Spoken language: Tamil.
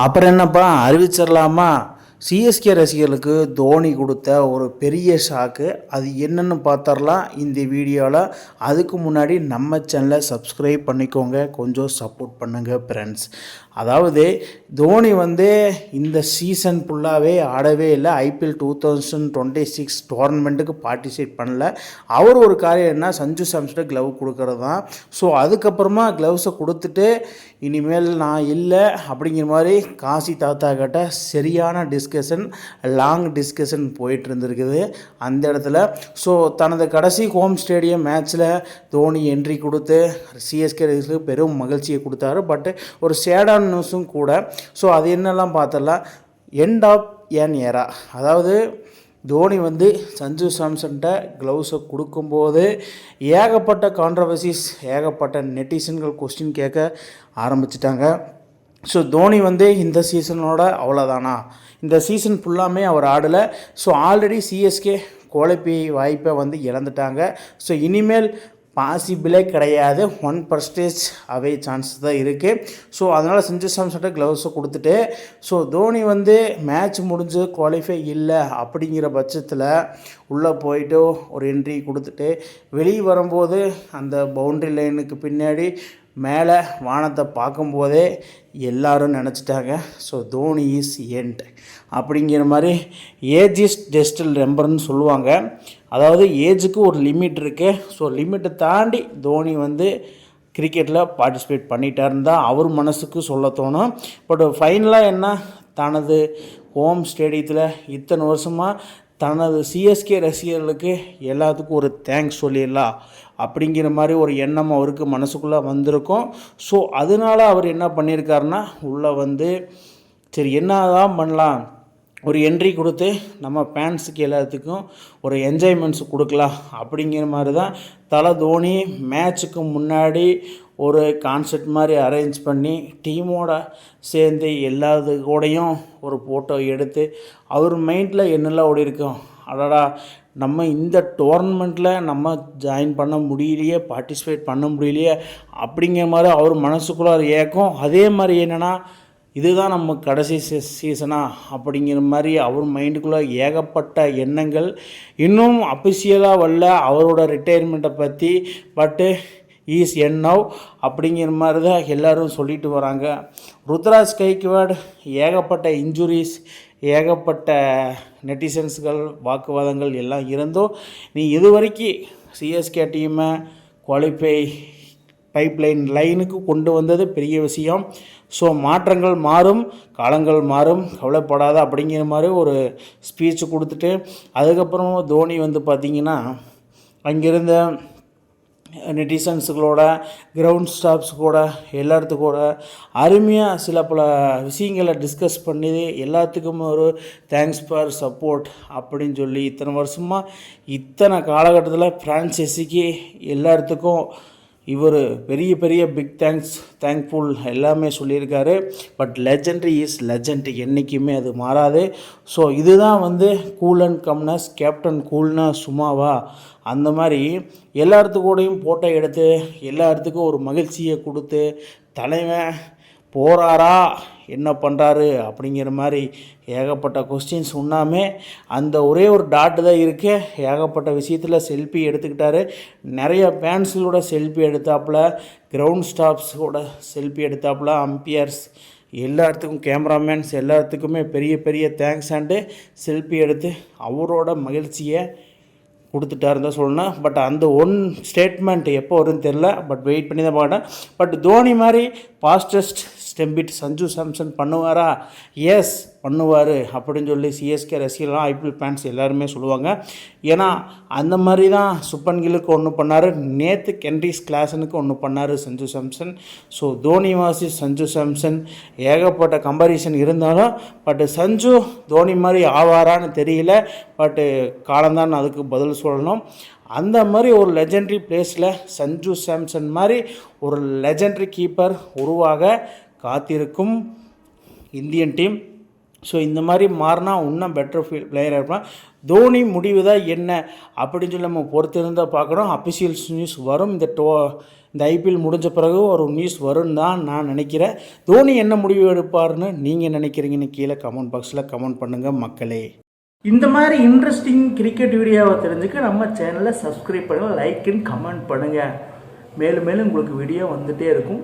அப்புறம் என்னப்பா அறிவிச்சிடலாமா? சிஎஸ்கே ரசிகர்களுக்கு தோனி கொடுத்த ஒரு பெரிய ஷாக்கு. அது என்னன்னு பார்த்தரலாம் இந்த வீடியோவில். அதுக்கு முன்னாடி நம்ம சேனலை சப்ஸ்கிரைப் பண்ணிக்கோங்க, கொஞ்சம் சப்போர்ட் பண்ணுங்கள் ஃப்ரெண்ட்ஸ். அதாவது தோனி இந்த சீசன் ஃபுல்லாகவே ஆடவே இல்லை. ஐபிஎல் 2026 டோர்னமெண்ட்டுக்கு பார்ட்டிசிபேட் பண்ணல. அவர் ஒரு காரியம் என்ன, சஞ்சு சாம்சனுக்கு க்ளவ் கொடுக்கறது தான். ஸோ அதுக்கப்புறமா க்ளவுஸை கொடுத்துட்டு இனிமேல் நான் இல்லை அப்படிங்கிற மாதிரி காசி தாத்தா கிட்ட சரியான லாங் டிஸ்கஷன் போயிட்டு இருந்திருக்குது அந்த இடத்துல. ஸோ தனது கடைசி ஹோம் ஸ்டேடியம் மேட்ச்சில் தோனி என்ட்ரி கொடுத்து சிஎஸ்கே பெரும் மகிழ்ச்சியை கொடுத்தாரு. பட் ஒரு சேடான நியூஸும் கூட. ஸோ அது என்னெல்லாம் பார்த்தரலாம். எண்ட் ஆஃப் ஏன் ஏரா, அதாவது தோனி சஞ்சு சாம்சன்கிட்ட க்ளவுஸை கொடுக்கும்போது ஏகப்பட்ட கான்ட்ரவர்சிஸ், ஏகப்பட்ட நெட்டிசன்கள் கொஸ்டின் கேட்க ஆரம்பிச்சிட்டாங்க. ஸோ தோனி இந்த சீசனோட அவ்வளோதானா, இந்த சீசன் ஃபுல்லாமே அவர் ஆடலை. ஸோ ஆல்ரெடி சிஎஸ்கே குவாலிஃபை வாய்ப்பை இழந்துட்டாங்க. ஸோ இனிமேல் பாசிபிளே கிடையாது, 1% அவே சான்ஸ் தான் இருக்குது. ஸோ அதனால் சஞ்சு சாம்சன்கிட்ட க்ளவுஸை கொடுத்துட்டு, ஸோ தோனி மேட்ச் முடிஞ்சு குவாலிஃபை இல்லை அப்படிங்கிற பட்சத்தில் உள்ளே போயிட்டு ஒரு என்ட்ரி கொடுத்துட்டு வெளியே வரும்போது அந்த பவுண்ட்ரி லைனுக்கு பின்னாடி மேலே வானத்தை பார்க்கும்போதே எல்லாரும் நினச்சிட்டாங்க, ஸோ தோனி இஸ் எண்ட் அப்படிங்கிற மாதிரி. ஏஜ் இஸ் ஜஸ்ட் நம்பர்னு சொல்லுவாங்க. அதாவது ஏஜுக்கு ஒரு லிமிட் இருக்குது. ஸோ லிமிட்டை தாண்டி தோனி கிரிக்கெட்டில் பார்ட்டிசிபேட் பண்ணிட்டாருன்னு தான் அவர் மனசுக்கு சொல்ல தோணும். பட் ஃபைனலாக என்ன, தனது ஹோம் ஸ்டேடியத்தில் இத்தனை வருஷமாக தனது சிஎஸ்கே ரசிகர்களுக்கு எல்லாத்துக்கும் ஒரு தேங்க்ஸ் சொல்லிடலாம் அப்படிங்கிற மாதிரி ஒரு எண்ணம் அவருக்கு மனசுக்குள்ளே வந்திருக்கும். ஸோ அதனால் அவர் என்ன பண்ணியிருக்காருன்னா, உள்ளே சரி என்ன தான் பண்ணலாம், ஒரு என்ட்ரி கொடுத்து நம்ம ஃபேன்ஸுக்கு எல்லாத்துக்கும் ஒரு என்ஜாய்மெண்ட்ஸ் கொடுக்கலாம் அப்படிங்கிற மாதிரி தான் தலை தோனி மேட்ச்சுக்கு முன்னாடி ஒரு கான்செப்ட் மாதிரி அரேஞ்ச் பண்ணி டீமோட சேர்ந்து எல்லாத்து கூடையும் ஒரு ஃபோட்டோ எடுத்து அவர் மைண்டில் என்னெல்லாம் ஓடி இருக்கும், அடடா நம்ம இந்த டோர்னமெண்ட்டில் நம்ம ஜாயின் பண்ண முடியலையே, பார்ட்டிசிபேட் பண்ண முடியலையே அப்படிங்கிற மாதிரி அவர் மனசுக்குள்ளே ஏக்கம். அதே மாதிரி என்னென்னா, இதுதான் நம்ம கடைசி சீசனா அப்படிங்கிற மாதிரி அவர் மைண்டுக்குள்ளே ஏகப்பட்ட எண்ணங்கள். இன்னும் அஃபிஷியலாக வரல அவரோட ரிட்டையர்மெண்ட்டை பற்றி. பட்டு ஈஸ் என் நவ் அப்படிங்கிற மாதிரி தான் எல்லோரும் சொல்லிட்டு வராங்க. ருத்ராஜ் கைக்வாட் ஏகப்பட்ட இன்ஜுரிஸ், ஏகப்பட்ட நெட்டிசன்ஸ்கள், வாக்குவாதங்கள் எல்லாம் இருந்தோ நீ இது வரைக்கும் சிஎஸ்கே டீமை குவாலிஃபை லைனுக்கு கொண்டு வந்தது பெரிய விஷயம். ஸோ மாற்றங்கள் மாறும், காலங்கள் மாறும், கவலைப்படாத அப்படிங்கிற மாதிரி ஒரு ஸ்பீச் கொடுத்துட்டு அதுக்கப்புறம் தோனி பார்த்திங்கன்னா அங்கிருந்த நெட்டிசன்ஸுகளோட, கிரவுண்ட் ஸ்டாஃப்ஸ் கூட, எல்லாத்துக்கூட அருமையாக சில பல விஷயங்களை டிஸ்கஸ் பண்ணி எல்லாத்துக்கும் ஒரு தேங்க்ஸ் ஃபார் சப்போர்ட் அப்படின்னு சொல்லி இத்தனை வருஷமாக இத்தனை காலகட்டத்தில் ஃப்ரான்ச்சைஸிக்கு எல்லாத்துக்கும் இவர் பெரிய பெரிய பிக் தேங்க்ஃபுல் எல்லாமே சொல்லியிருக்காரு. பட் லெஜெண்டரி இஸ் லெஜெண்ட், என்றைக்குமே அது மாறாது. ஸோ இதுதான் கூல் அண்ட் கம்னஸ், கேப்டன் கூல்னா சும்மாவா, அந்த மாதிரி எல்லாத்துக்கூடையும் ஃபோட்டோ எடுத்து எல்லாத்துக்கும் ஒரு மகிழ்ச்சியை கொடுத்து தலைவன் போகிறாரா என்ன பண்ணுறாரு அப்படிங்கிற மாதிரி ஏகப்பட்ட கொஸ்டின்ஸ் உண்ணாமே அந்த ஒரே ஒரு டாட்டு தான் இருக்கு. ஏகப்பட்ட விஷயத்தில் செல்ஃபி எடுத்துக்கிட்டாரு. நிறைய ஃபேன்ஸுகளோட செல்ஃபி எடுத்தாப்புல, கிரவுண்ட் ஸ்டாஃப்ஸோட செல்ஃபி எடுத்தாப்புல, அம்பியர்ஸ் எல்லாத்துக்கும், கேமராமேன்ஸ் எல்லாத்துக்குமே பெரிய பெரிய தேங்க்ஸ் அண்டு செல்ஃபி எடுத்து அவரோட மகிழ்ச்சியை கொடுத்துட்டாருன்னு தான் சொல்லணும். பட் அந்த ஒன் ஸ்டேட்மெண்ட் எப்போ வரும்னு தெரில. பட் வெயிட் பண்ணி தான் பார்க்கணும். பட் தோனி மாதிரி ஃபாஸ்டஸ்ட் ஸ்டெம்பிட் சஞ்சு சாம்சன் பண்ணுவாரா? எஸ் பண்ணுவார் அப்படின்னு சொல்லி சிஎஸ்கே ரசிகர்லாம், ஐபிஎல் ஃபேன்ஸ் எல்லாருமே சொல்லுவாங்க. ஏன்னா அந்த மாதிரி தான் சுப்பன் கில்லுக்கு ஒன்று பண்ணார், நேற்று கென்ரிஸ் கிளாசனுக்கு ஒன்று பண்ணார் சஞ்சு சாம்சன். ஸோ தோனி வாசி சஞ்சு சாம்சன் ஏகப்பட்ட கம்பாரிசன் இருந்தாலும் பட் சஞ்சு தோனி மாதிரி ஆவாரான்னு தெரியல. பட்டு காலம்தான் அதுக்கு பதில் சொல்லணும். அந்த மாதிரி ஒரு லெஜெண்டரி பிளேஸில் சஞ்சு சாம்சன் மாதிரி ஒரு லெஜெண்டரி கீப்பர் உருவாக காத்திருக்கும் இந்தியன் டீம். ஸோ இந்த மாதிரி மாறினா இன்னும் பெட்டர் பிளேயராக இருப்பான். தோனி முடிவு தான் என்ன அப்படின்னு சொல்லி நம்ம பொறுத்திருந்தால் பார்க்குறோம். அஃபிஷியல்ஸ் நியூஸ் வரும். இந்த ஐபிஎல் முடிஞ்ச பிறகு ஒரு நியூஸ் வரும்னு தான் நான் நினைக்கிறேன். தோனி என்ன முடிவு எடுப்பார்னு நீங்கள் நினைக்கிறீங்கன்னு கீழே கமெண்ட் பாக்ஸில் கமெண்ட் பண்ணுங்கள் மக்களே. இந்த மாதிரி இன்ட்ரெஸ்டிங் கிரிக்கெட் வீடியோவை தெரிஞ்சுக்க நம்ம சேனலை சப்ஸ்கிரைப் பண்ணுங்கள், லைக் அண்ட் கமெண்ட் பண்ணுங்கள். மேலும் மேலும் உங்களுக்கு வீடியோ வந்துகிட்டே இருக்கும்.